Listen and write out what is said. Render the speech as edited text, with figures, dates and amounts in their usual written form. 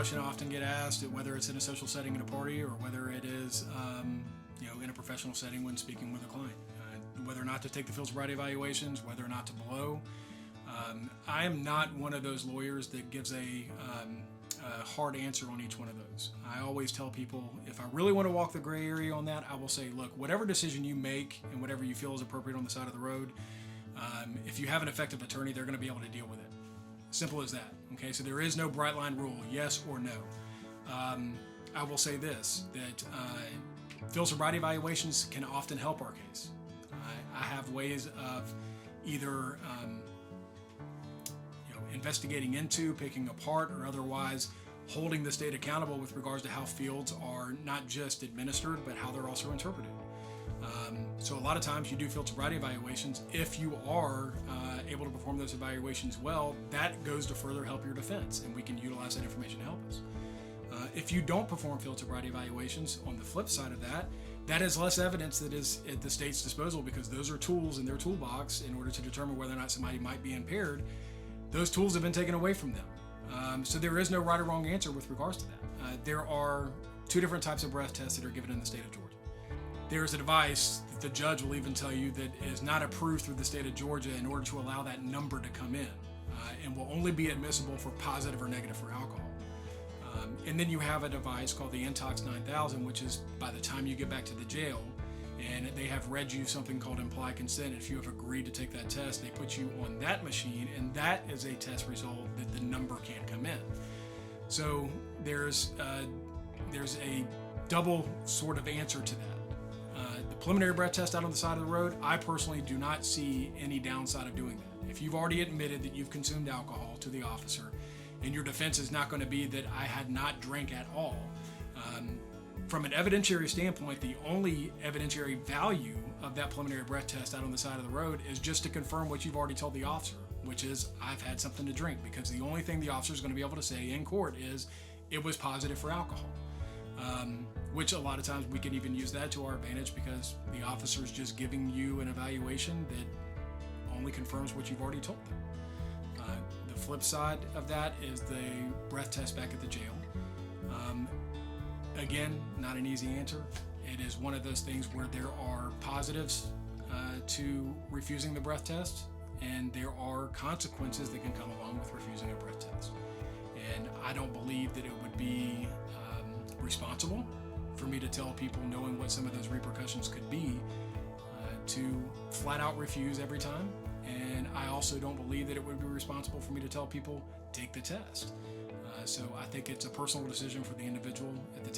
question I often get asked, whether it's in a social setting at a party or whether it is in a professional setting when speaking with a client, whether or not to take the field sobriety evaluations, whether or not to blow. I am not one of those lawyers that gives a hard answer on each one of those. I always tell people, if I really want to walk the gray area on that, I will say, look, whatever decision you make and whatever you feel is appropriate on the side of the road, if you have an effective attorney, they're going to be able to deal with it. Simple as that. Okay, so there is no bright line rule, yes or no. I will say this, that field sobriety evaluations can often help our case. I have ways of either investigating into, picking apart, or otherwise holding the state accountable with regards to how fields are not just administered, but how they're also interpreted. So a lot of times you do field sobriety evaluations. If you are able to perform those evaluations well, that goes to further help your defense, and we can utilize that information to help us. If you don't perform field sobriety evaluations, on the flip side of that, that is less evidence that is at the state's disposal, because those are tools in their toolbox in order to determine whether or not somebody might be impaired. Those tools have been taken away from them. So there is no right or wrong answer with regards to that. There are two different types of breath tests that are given in the state of Georgia. There's a device that the judge will even tell you that is not approved through the state of Georgia in order to allow that number to come in, and will only be admissible for positive or negative for alcohol. And then you have a device called the Intox 9000, which is by the time you get back to the jail, and they have read you something called implied consent. If you have agreed to take that test, they put you on that machine, and that is a test result that the number can't come in. So there's a double sort of answer to that. The preliminary breath test out on the side of the road, I personally do not see any downside of doing that. If you've already admitted that you've consumed alcohol to the officer, and your defense is not going to be that I had not drank at all, from an evidentiary standpoint, the only evidentiary value of that preliminary breath test out on the side of the road is just to confirm what you've already told the officer, which is, I've had something to drink, because the only thing the officer is going to be able to say in court is it was positive for alcohol. Which a lot of times we can even use that to our advantage, because the officer is just giving you an evaluation that only confirms what you've already told them. The flip side of that is the breath test back at the jail. Again, not an easy answer. It is one of those things where there are positives to refusing the breath test, and there are consequences that can come along with refusing a breath test. And I don't believe that it would be responsible for me to tell people, knowing what some of those repercussions could be, to flat out refuse every time. And I also don't believe that it would be responsible for me to tell people, take the test. So I think it's a personal decision for the individual at the